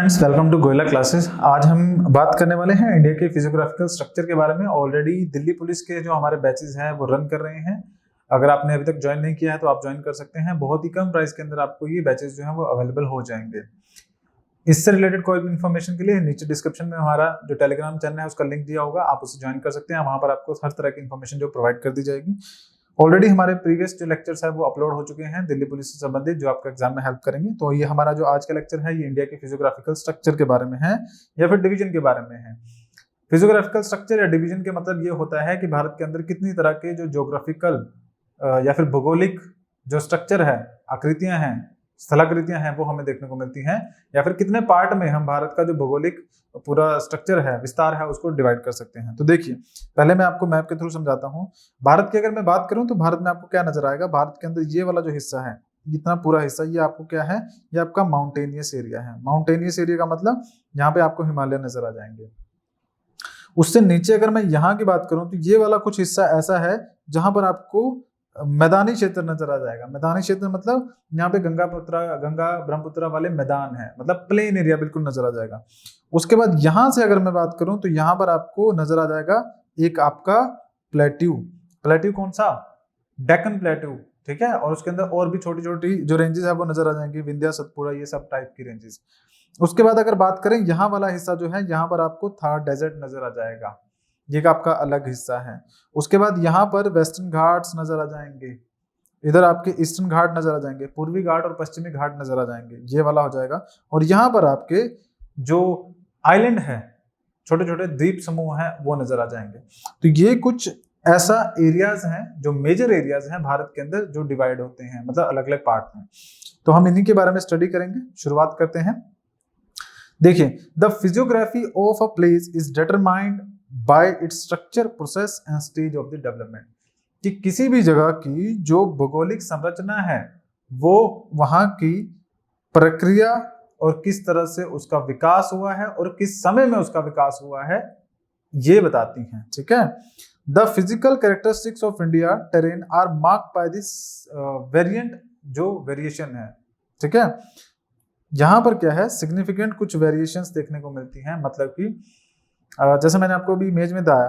Friends, welcome to Goyla classes. आज हम बात करने वाले हैं इंडिया के फिजियोग्राफिकल स्ट्रक्चर के बारे में। ऑलरेडी दिल्ली पुलिस के जो हमारे बैचेस हैं वो रन कर रहे हैं। अगर आपने अभी तक ज्वाइन नहीं किया है तो आप ज्वाइन कर सकते हैं। बहुत ही कम प्राइस के अंदर आपको ये बैचेस जो हैं वो अवेलेबल हो जाएंगे। इससे रिलेटेड कोई भी इन्फॉर्मेशन के लिए नीचे डिस्क्रिप्शन में हमारा जो टेलीग्राम चैनल है उसका लिंक दिया होगा, आप उसे ज्वाइन कर सकते हैं। वहां पर आपको हर तरह की इन्फॉर्मेशन जो प्रोवाइड कर दी जाएगी। ऑलरेडी हमारे प्रीवियस जो लेक्चर्स है वो अपलोड हो चुके हैं दिल्ली पुलिस से संबंधित, जो आपका एग्जाम में हेल्प करेंगे। तो ये हमारा जो आज का लेक्चर है ये इंडिया के फिजियोग्राफिकल स्ट्रक्चर के बारे में है या फिर डिवीजन के बारे में है। फिजियोग्राफिकल स्ट्रक्चर या डिवीजन के मतलब ये होता है कि भारत के अंदर कितनी तरह के जो ज्योग्राफिकल या फिर भौगोलिक जो स्ट्रक्चर है, आकृतियां हैं, स्थलाकृतियां हैं, वो हमें देखने को मिलती हैं, या फिर कितने पार्ट में हम भारत का जो भौगोलिक पूरा स्ट्रक्चर है, विस्तार है, उसको डिवाइड कर सकते हैं। तो देखिए, पहले मैं आपको मैप के थ्रू समझाता हूँ। भारत की अगर मैं बात करूं तो भारत में आपको क्या नजर आएगा। भारत के अंदर ये वाला जो हिस्सा है, इतना पूरा हिस्सा, ये आपको क्या है, ये आपका माउंटेनियस एरिया है। माउंटेनियस एरिया का मतलब यहाँ पे आपको हिमालय नजर आ जाएंगे। उससे नीचे अगर मैं यहाँ की बात करूं तो ये वाला कुछ हिस्सा ऐसा है जहां पर आपको मैदानी क्षेत्र नजर आ जाएगा। मैदानी क्षेत्र मतलब यहाँ पे गंगा ब्रह्मपुत्र वाले मैदान है, मतलब प्लेन एरिया बिल्कुल नजर आ जाएगा। उसके बाद यहां से अगर मैं बात करूं तो यहाँ पर आपको नजर आ जाएगा एक आपका प्लेट्यू। प्लेट्यू कौन सा? डेक्कन प्लेट्यू, ठीक है। और उसके अंदर और भी छोटी छोटी जो रेंजेस है वो नजर आ जाएंगी, विंध्या, सतपुड़ा, ये सब टाइप की रेंजेस। उसके बाद अगर बात करें यहाँ वाला हिस्सा जो है, यहाँ पर आपको थार डेजर्ट नजर आ जाएगा, ये आपका अलग हिस्सा है। उसके बाद यहाँ पर वेस्टर्न घाट्स नजर आ जाएंगे, इधर आपके ईस्टर्न घाट नजर आ जाएंगे, पूर्वी घाट और पश्चिमी घाट नजर आ जाएंगे, ये वाला हो जाएगा। और यहाँ पर आपके जो आइलैंड है, छोटे छोटे द्वीप समूह हैं, वो नजर आ जाएंगे। तो ये कुछ ऐसा एरियाज हैं जो मेजर एरियाज हैं भारत के अंदर, जो डिवाइड होते हैं, मतलब अलग अलग पार्ट में। तो हम इन्हीं के बारे में स्टडी करेंगे। शुरुआत करते हैं। देखिए, the physiography of a place is determined by its structure, process and stage of the development. कि किसी भी जगह की जो भौगोलिक संरचना है वो वहां की प्रक्रिया और किस तरह से उसका विकास हुआ है और किस समय में उसका विकास हुआ है, ये बताती हैं, ठीक है। The physical characteristics of India terrain are marked by this variant, जो वेरिएशन है, ठीक है। यहाँ पर क्या है, सिग्निफिकेंट कुछ वेरिएशंस देखने को मिलती हैं। मतलब कि जैसे मैंने आपको अभी इमेज में बताया,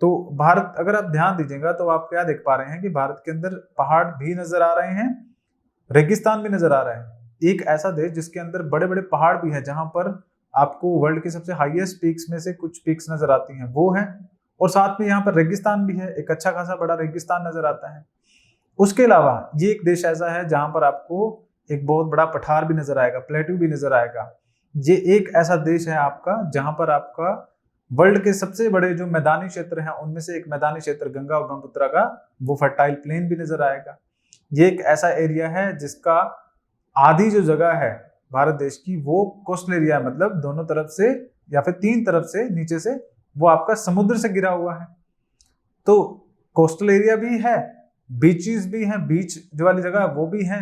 तो भारत, अगर आप ध्यान दीजिएगा तो आप क्या देख पा रहे हैं कि भारत के अंदर पहाड़ भी नजर आ रहे हैं, रेगिस्तान भी नजर आ रहा है। एक ऐसा देश जिसके अंदर बड़े बड़े पहाड़ भी है, जहां पर आपको वर्ल्ड के सबसे हाईएस्ट पीक्स में से कुछ पीक्स नजर आती हैं, वो है। और साथ में यहाँ पर रेगिस्तान भी है, एक अच्छा खासा बड़ा रेगिस्तान नजर आता है। उसके अलावा ये एक देश ऐसा है जहां पर आपको एक बहुत बड़ा पठार भी नजर आएगा, प्लेट्यू भी नजर आएगा। ये एक ऐसा देश है आपका जहां पर आपका वर्ल्ड के सबसे बड़े जो मैदानी क्षेत्र हैं उनमें से एक मैदानी क्षेत्र गंगा और ब्रह्मपुत्र का, वो फर्टाइल प्लेन भी नजर आएगा। ये एक ऐसा एरिया है जिसका आधी जो जगह है भारत देश की वो कोस्टल एरिया है, मतलब दोनों तरफ से या फिर तीन तरफ से नीचे से वो आपका समुद्र से घिरा हुआ है। तो कोस्टल एरिया भी है, बीचेस भी हैं, बीच जो वाली जगह वो भी है,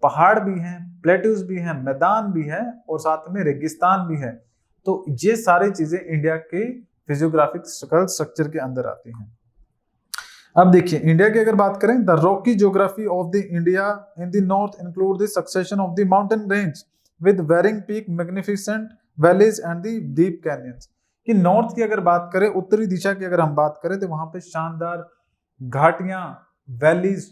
पहाड़ भी हैं, प्लेट्यूज भी हैं, मैदान भी है और साथ में रेगिस्तान भी है। तो ये सारी चीजें इंडिया के फिजियोग्राफिकल स्ट्रक्चर के अंदर आती हैं। अब देखिए, इंडिया की अगर बात करें, the rocky geography of the India in the north include the succession of the mountain range with varying peak, magnificent valleys and the deep canyons. कि नॉर्थ की अगर बात करें, उत्तरी दिशा की अगर हम बात करें, तो वहां पे शानदार घाटियां, वैलीज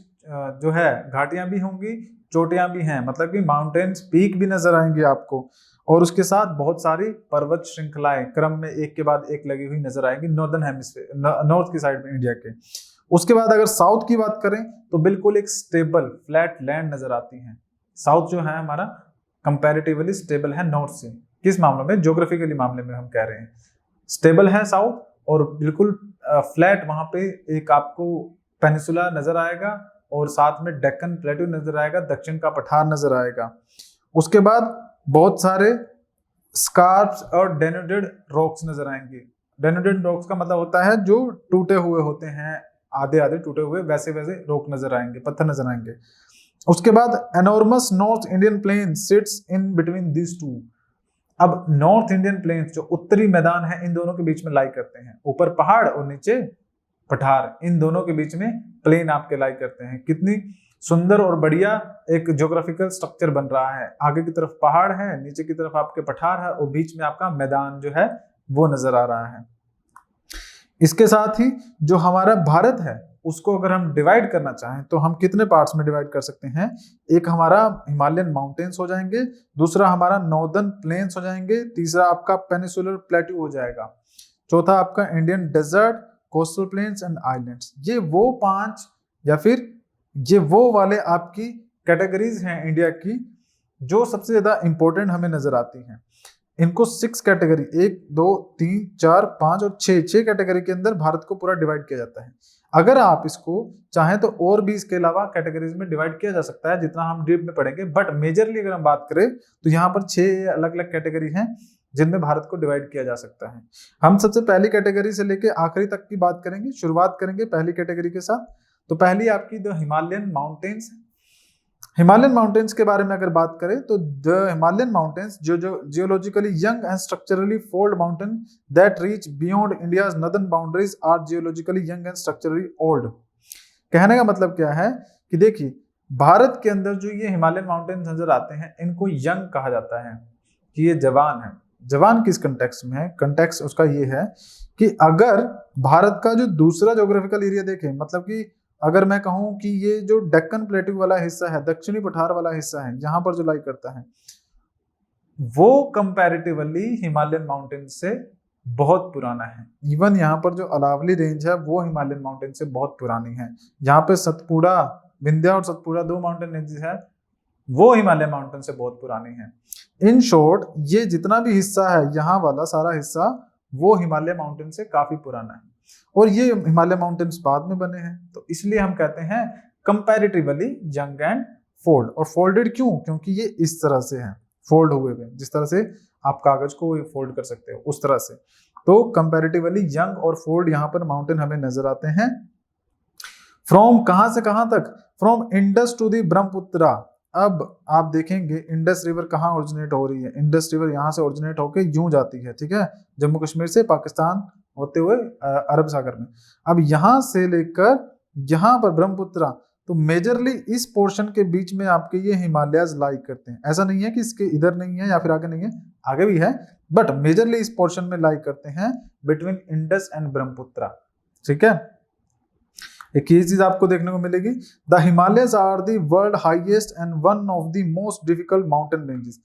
जो है, घाटियां भी होंगी, चोटियां भी हैं, मतलब कि माउंटेन्स, पीक भी नजर आएंगे आपको। और उसके साथ बहुत सारी पर्वत श्रृंखलाएं क्रम में एक के बाद एक लगी हुई नजर आएंगी नॉर्दर्न हेमिस्फीयर, नॉर्थ की साइड में इंडिया के। उसके बाद अगर साउथ की बात करें तो बिल्कुल एक स्टेबल फ्लैट लैंड नजर आती है। साउथ जो है हमारा कंपैरेटिवली स्टेबल है नॉर्थ से। किस मामले में? ज्योग्राफिकली मामले में हम कह रहे हैं स्टेबल है साउथ, और बिल्कुल फ्लैट वहां पे एक आपको पेनिसुला नजर आएगा और साथ में डेक्कन प्लेट्यू नजर आएगा, दक्षिण का पठार नजर आएगा। उसके बाद बहुत सारे स्कार्प्स और डेनोडेड रॉक्स नजर आएंगे। डेनोडेड रॉक्स का मतलब होता है जो टूटे हुए होते हैं, आधे आधे टूटे हुए, वैसे वैसे रॉक नजर आएंगे, पत्थर नजर आएंगे। उसके बाद enormous north Indian plain sits in between this two. अब नॉर्थ इंडियन प्लेन्स जो उत्तरी मैदान है, इन दोनों के बीच में लाई करते हैं। ऊपर पहाड़ और नीचे पठार, इन दोनों के बीच में प्लेन आपके लाई करते हैं। कितनी सुंदर और बढ़िया एक ज्योग्राफिकल स्ट्रक्चर बन रहा है। आगे की तरफ पहाड़ है, नीचे की तरफ आपके पठार है और बीच में आपका मैदान जो है वो नजर आ रहा है। इसके साथ ही जो हमारा भारत है उसको अगर हम डिवाइड करना चाहें तो हम कितने पार्ट्स में डिवाइड कर सकते हैं? एक हमारा हिमालयन माउंटेन्स हो जाएंगे, दूसरा हमारा नॉर्दर्न प्लेन्स हो जाएंगे, तीसरा आपका पेनिसुलर प्लेट्यू हो जाएगा, चौथा आपका Indian desert, coastal plains and islands. ये वो 5 या फिर ये वो वाले आपकी कैटेगरीज हैं इंडिया की जो सबसे ज्यादा इंपॉर्टेंट हमें नजर आती हैं। इनको 6 कैटेगरी 1 2 3 4 5 और 6 कैटेगरी के अंदर भारत को पूरा डिवाइड किया जाता है। अगर आप इसको चाहें तो और भी इसके अलावा कैटेगरीज में डिवाइड किया जा सकता है जितना हम डीप में पढ़ेंगे, बट मेजरली अगर हम बात करें तो यहाँ पर 6 अलग अलग कैटेगरी हैं जिनमें भारत को डिवाइड किया जा सकता है। हम सबसे पहली कैटेगरी से लेके आखिरी तक की बात करेंगे। शुरुआत करेंगे पहली कैटेगरी के साथ। तो पहली आपकी the Himalayan mountains. Himalayan mountains के बारे में अगर बात करें तो द हिमालयन माउंटेन्स जो geologically young and structurally fold mountain that reach beyond India's northern boundaries are geologically young and structurally old. कहने का मतलब क्या है कि देखिए भारत के अंदर जो ये हिमालयन माउंटेन्स नजर आते हैं इनको यंग कहा जाता है कि ये जवान है। जवान किस कंटेक्स्ट में है? कंटेक्स्ट उसका ये है कि अगर भारत का जो दूसरा ज्योग्राफिकल एरिया देखें, मतलब कि अगर मैं कहूं कि ये जो डेक्कन प्लेट्यू वाला हिस्सा है, दक्षिणी पठार वाला हिस्सा है, यहाँ पर जो लाई करता है वो कंपैरेटिवली हिमालयन माउंटेन से बहुत पुराना है। इवन यहाँ पर जो अरावली रेंज है वो हिमालयन माउंटेन से बहुत पुरानी है। यहाँ पे सतपुड़ा, विंध्या और सतपुड़ा 2 माउंटेन रेंजेस है वो हिमालय माउंटेन से बहुत पुरानी है। इन शॉर्ट ये जितना भी हिस्सा है यहाँ वाला सारा हिस्सा वो हिमालय माउंटेन से काफी पुराना है और ये हिमालय माउंटेन्स बाद में बने हैं, तो इसलिए हम कहते हैं कंपैरेटिवली यंग एंड फोल्ड। और फोल्डेड क्यों? क्योंकि ये इस तरह से है, फोल्ड हुए हुए, जिस तरह से आप कागज को फोल्ड कर सकते हो उस तरह से। तो कंपैरेटिवली यंग और फोल्ड यहाँ पर माउंटेन हमें नजर आते हैं। फ्रॉम कहां से कहां तक? From Indus to the Brahmaputra. अब आप देखेंगे इंडस रिवर कहाँ ओरिजिनेट हो रही है। इंडस रिवर यहाँ से ओरिजिनेट होके यूं जाती है, ठीक है, जम्मू कश्मीर से पाकिस्तान होते हुए अरब सागर में। अब यहाँ से लेकर यहाँ पर ब्रह्मपुत्रा, तो मेजरली इस पोर्शन के बीच में आपके ये हिमालयाज लाई करते हैं। ऐसा नहीं है कि इसके इधर नहीं है या फिर आगे नहीं है, आगे भी है, बट मेजरली इस पोर्शन में लाई करते हैं बिटवीन इंडस एंड ब्रह्मपुत्रा, ठीक है। एक ये चीज आपको देखने को मिलेगी, the Himalayas are the world highest and one of the most difficult mountain ranges.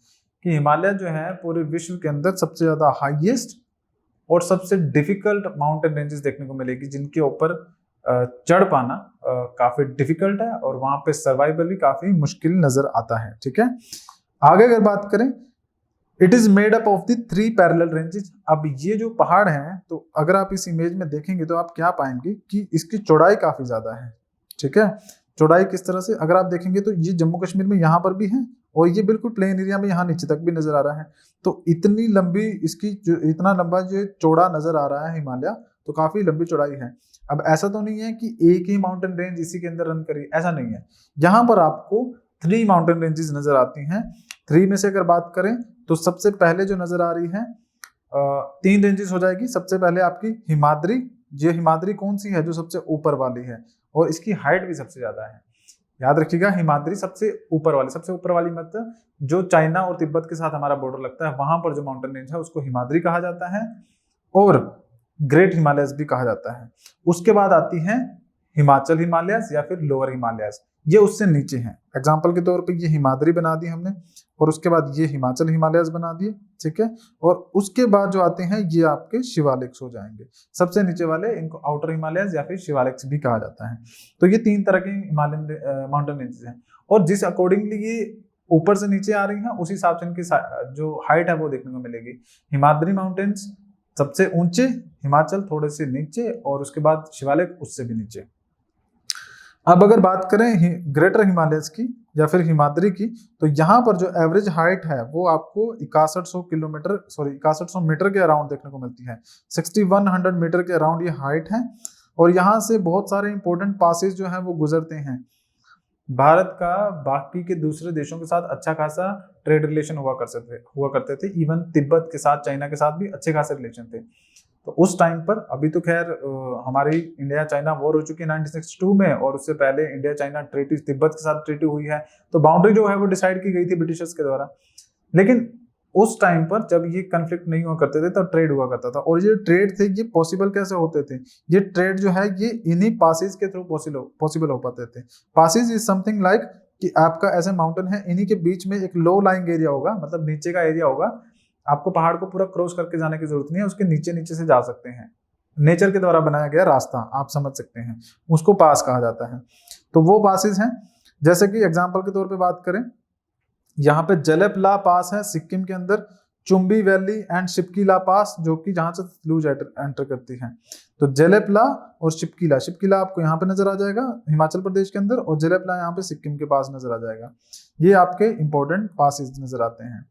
कि हिमालय जो है पूरे विश्व के अंदर सबसे ज्यादा हाईएस्ट और सबसे डिफिकल्ट माउंटेन रेंजेस देखने को मिलेगी, जिनके ऊपर चढ़ पाना काफी डिफिकल्ट है और वहां पे सर्वाइवल भी काफी मुश्किल नजर आता है, ठीक है। आगे अगर बात करें, it is made up of the 3 parallel ranges. अब ये जो पहाड़ हैं, तो अगर आप इस इमेज में देखेंगे तो आप क्या पाएंगे कि इसकी चौड़ाई काफी ज्यादा है, ठीक है। चौड़ाई किस तरह से, अगर आप देखेंगे तो ये जम्मू कश्मीर में यहाँ पर भी है और ये बिल्कुल प्लेन एरिया में यहाँ नीचे तक भी नजर आ रहा है। तो इतनी लंबी इसकी जो इतना लंबा जो चौड़ा नजर आ रहा है हिमालय, तो काफी लंबी चौड़ाई है। अब ऐसा तो नहीं है कि एक ही माउंटेन रेंज इसी के अंदर रन करी, ऐसा नहीं है। यहाँ पर आपको 3 माउंटेन रेंजेस नजर आती हैं। 3 में से अगर बात करें तो सबसे पहले जो नजर आ रही है 3 रेंजेस हो जाएगी। सबसे पहले आपकी हिमाद्री। ये हिमाद्री कौन सी है? जो सबसे ऊपर वाली है और इसकी हाइट भी सबसे ज्यादा है। याद रखिएगा, हिमाद्री सबसे ऊपर वाली मतलब जो चाइना और तिब्बत के साथ हमारा बॉर्डर लगता है वहां पर जो माउंटेन रेंज है उसको हिमाद्री कहा जाता है और ग्रेट हिमालयस भी कहा जाता है। उसके बाद आती है हिमाचल हिमालयस या फिर लोअर हिमालयस, ये उससे नीचे हैं। एग्जाम्पल के तौर पे ये हिमाद्री बना दी हमने और उसके बाद ये हिमाचल हिमालयस बना दिए, ठीक है। और उसके बाद जो आते हैं ये आपके शिवालिक्स हो जाएंगे। सबसे नीचे वाले इनको आउटर हिमालयस या फिर शिवालिक्स भी कहा जाता है। तो ये 3 तरह के हिमालयन माउंटेन रेंजेस हैं और जिस अकॉर्डिंगली ये ऊपर से नीचे आ रही हैं उस हिसाब से इनकी जो हाइट है वो देखने को मिलेगी। हिमाद्री माउंटेन्स सबसे ऊंचे, हिमाचल थोड़े से नीचे और उसके बाद शिवालिक उससे भी नीचे। अब अगर बात करें ग्रेटर हिमालयस की या फिर हिमाद्री की, तो यहाँ पर जो एवरेज हाइट है वो आपको 6100 मीटर के अराउंड देखने को मिलती है। 6100 मीटर के अराउंड ये हाइट है और यहाँ से बहुत सारे इंपॉर्टेंट पासेस जो हैं वो गुजरते हैं। भारत का बाकी के दूसरे देशों के साथ अच्छा खासा ट्रेड रिलेशन हुआ करते थे। इवन तिब्बत के साथ, चाइना के साथ भी अच्छे खासे रिलेशन थे। तो उस टाइम पर, अभी तो खैर हमारी इंडिया चाइना वॉर हो चुकी है 1962 में, और उससे पहले इंडिया चाइना ट्रीटी तिब्बत के साथ ट्रीटी हुई है, तो बाउंड्री जो है वो डिसाइड की गई थी ब्रिटिशर्स के द्वारा। लेकिन उस टाइम पर जब ये कन्फ्लिक्ट नहीं हुआ करते थे तब ट्रेड हुआ करता था, और ये ट्रेड थे ये पॉसिबल कैसे होते थे, ये ट्रेड जो है ये इन्हीं पासेज के थ्रू पॉसिबल हो पाते थे। पासेज इज समथिंग लाइक कि आपका ऐसे माउंटेन है, इन्हीं के बीच में एक लो लाइंग एरिया होगा, मतलब नीचे का एरिया होगा, आपको पहाड़ को पूरा क्रॉस करके जाने की जरूरत नहीं है, उसके नीचे नीचे से जा सकते हैं, नेचर के द्वारा बनाया गया रास्ता, आप समझ सकते हैं, उसको पास कहा जाता है। तो वो पासेज हैं, जैसे कि एग्जाम्पल के तौर पे बात करें, यहाँ पे जलेपला पास है सिक्किम के अंदर, चुम्बी वैली एंड शिपकीला पास जो कि जहां से स्लूज एंटर करती है। तो जलेपला और शिपकीला, शिपकीला आपको यहाँ पे नजर आ जाएगा हिमाचल प्रदेश के अंदर, और जलेपला यहाँ पे सिक्किम के पास नजर आ जाएगा। ये आपके इंपॉर्टेंट पासेज नजर आते हैं।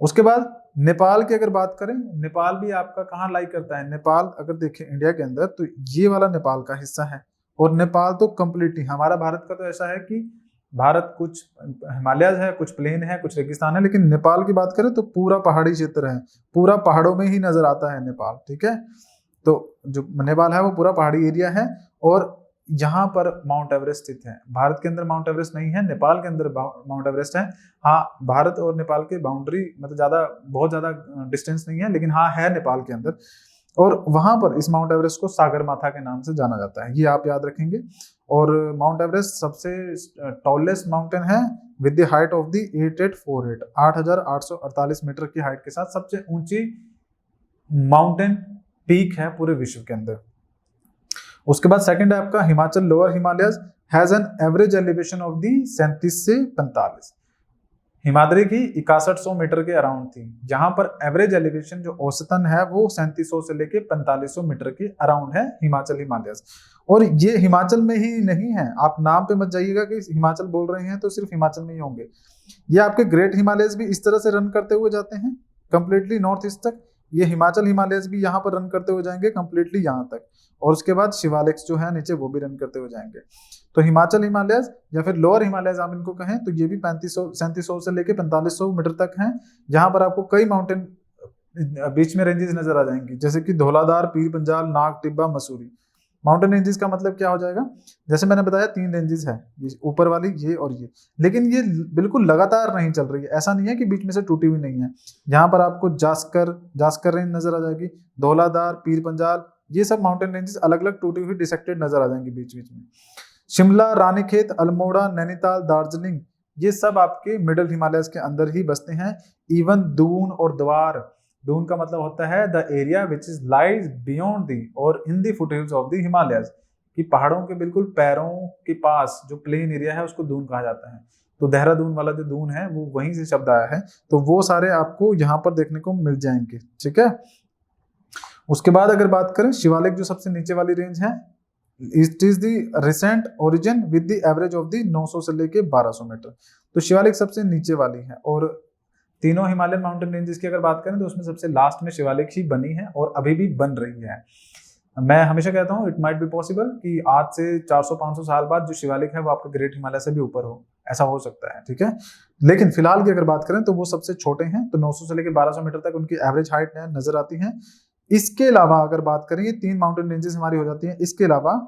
उसके बाद नेपाल की अगर बात करें, नेपाल भी आपका कहाँ लाई करता है, नेपाल अगर देखें इंडिया के अंदर तो ये वाला नेपाल का हिस्सा है, और नेपाल तो कंप्लीटली, हमारा भारत का तो ऐसा है कि भारत कुछ हिमालय है, कुछ प्लेन है, कुछ रेगिस्तान है, लेकिन नेपाल की बात करें तो पूरा पहाड़ी क्षेत्र है, पूरा पहाड़ों में ही नजर आता है नेपाल, ठीक है। तो जो नेपाल है वो पूरा पहाड़ी एरिया है, और यहाँ पर माउंट एवरेस्ट स्थित है। भारत के अंदर माउंट एवरेस्ट नहीं है, नेपाल के अंदर माउंट एवरेस्ट है। हाँ, भारत और नेपाल की बाउंड्री मतलब बहुत ज्यादा डिस्टेंस नहीं है, लेकिन हाँ है नेपाल के अंदर, और वहां पर इस माउंट एवरेस्ट को सागरमाथा के नाम से जाना जाता है, ये आप याद रखेंगे। और माउंट एवरेस्ट सबसे टॉलेस्ट माउंटेन है with the height of the 8848, 8848 metre की हाइट के साथ सबसे ऊंची माउंटेन पीक है पूरे विश्व के अंदर। उसके बाद सेकंड है आपका Himachal lower Himalayas has an average elevation of the 37 से 45, हिमाद्री की 6100 मीटर के अराउंड थी, जहां पर एवरेज एलिवेशन जो औसतन है वो 3700 से लेके 4500 मीटर के अराउंड है हिमाचल हिमालयस। और ये हिमाचल में ही नहीं है, आप नाम पे मत जाइएगा कि हिमाचल बोल रहे हैं तो सिर्फ हिमाचल में ही होंगे, ये आपके ग्रेट हिमालयस भी इस तरह से रन करते हुए जाते हैं कंप्लीटली नॉर्थ ईस्ट तक, ये हिमाचल हिमालयस भी यहाँ पर रन करते हुए जाएंगे कंप्लीटली यहाँ तक, और उसके बाद शिवालिक्स जो है नीचे वो भी रन करते हुए जाएंगे। तो हिमाचल हिमालयस या फिर लोअर हिमालयस आप इनको कहें तो ये भी 3700 से लेके 4500 मीटर तक हैं, जहां पर आपको कई माउंटेन बीच में रेंजेस नजर आ जाएंगी, जैसे कि धौलाधार, पीर पंजाल, नाग टिब्बा, मसूरी। माउंटेन रेंजेस का मतलब क्या हो जाएगा, जैसे मैंने बताया 3 रेंजेस है, ये ऊपर वाली, ये और ये, लेकिन ये बिल्कुल लगातार नहीं चल रही है, ऐसा नहीं है कि बीच में से टूटी हुई नहीं है। यहाँ पर आपको जास्कर रेंज नजर आ जाएगी, धौलाधार, पीर पंजाल, ये सब माउंटेन रेंजेस अलग अलग टूटी हुई डिसेक्टेड नजर आ जाएंगी बीच बीच में। शिमला, रानीखेत, अल्मोड़ा, नैनीताल, दार्जिलिंग, ये सब आपके मिडिल हिमालयस के अंदर ही बसते हैं। इवन दून और द्वार, दून का मतलब होता है the area which is lies beyond the और इन दी फुटहिल्स ऑफ द हिमालयस, कि पहाड़ों के बिल्कुल पैरों के पास जो प्लेन एरिया है उसको दून कहा जाता है। तो देहरादून वाला जो दून है वो वहीं से शब्द आया है, तो वो सारे आपको यहाँ पर देखने को मिल जाएंगे, ठीक है। उसके बाद अगर बात करें शिवालिक, जो सबसे नीचे वाली रेंज है, it is the recent origin with the average of the 900 से लेके 1200 मीटर। तो शिवालिक सबसे नीचे वाली है, और तीनों हिमालयन माउंटेन रेंजेस की अगर बात करें तो उसमें सबसे लास्ट में शिवालिक ही बनी है और अभी भी बन रही है। मैं हमेशा कहता हूँ इट माइट बी पॉसिबल कि आज से 400-500 साल बाद जो शिवालिक है वो आपके ग्रेट हिमालय से भी ऊपर हो, ऐसा हो सकता है, ठीक है। लेकिन फिलहाल की अगर बात करें तो वो सबसे छोटे हैं, तो 900 से लेकर 1200 मीटर तक उनकी एवरेज हाइट नजर आती है। इसके अलावा अगर बात करें, ये 3 माउंटेन रेंजेस हमारी हो जाती हैं, इसके अलावा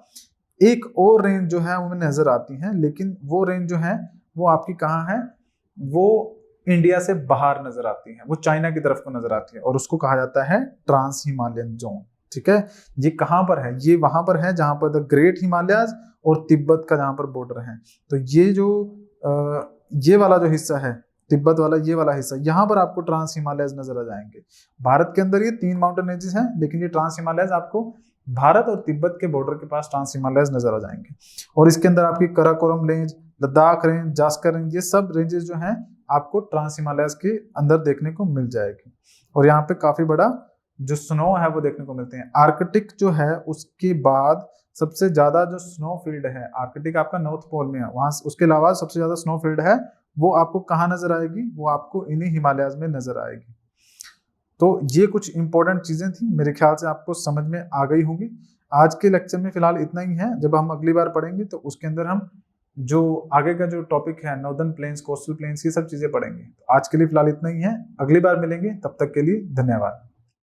एक और रेंज जो है वो नजर आती है, लेकिन वो रेंज जो है वो आपकी कहाँ है, वो इंडिया से बाहर नजर आती है, वो चाइना की तरफ को नजर आती है, और उसको कहा जाता है ट्रांस हिमालयन जोन, ठीक है। ये कहाँ पर है, ये वहां पर है जहां पर द ग्रेट हिमालयस और तिब्बत का जहां पर बॉर्डर है। तो ये जो ये वाला जो हिस्सा है तिब्बत वाला, ये वाला हिस्सा, यहाँ पर आपको ट्रांस हिमालयस नजर आ जाएंगे। भारत के अंदर ये 3 माउंटेन रेंजेस हैं, लेकिन ये ट्रांस हिमालयस आपको भारत और तिब्बत के बॉर्डर के पास ट्रांस हिमालयस नजर आ जाएंगे। और इसके अंदर आपकी Karakoram range, Ladakh range, Zanskar range, ये सब रेंजेस जो हैं आपको ट्रांस हिमालयस के अंदर देखने को मिल जाएगी। और यहाँ पे काफी बड़ा जो स्नो है वो देखने को मिलते हैं। आर्कटिक जो है उसके बाद सबसे ज्यादा जो स्नो फील्ड है, आर्कटिक आपका नॉर्थ पोल में है, वहां उसके अलावा सबसे ज्यादा स्नो फील्ड है वो आपको कहाँ नजर आएगी, वो आपको इन्हीं हिमालयस में नजर आएगी। तो ये कुछ इंपॉर्टेंट चीजें थी, मेरे ख्याल से आपको समझ में आ गई होगी। आज के लेक्चर में फिलहाल इतना ही है, जब हम अगली बार पढ़ेंगे तो उसके अंदर हम जो आगे का जो टॉपिक है नॉर्दर्न प्लेन्स, कोस्टल प्लेन्स, ये सब चीजें पढ़ेंगे। तो आज के लिए फिलहाल इतना ही है, अगली बार मिलेंगे, तब तक के लिए धन्यवाद।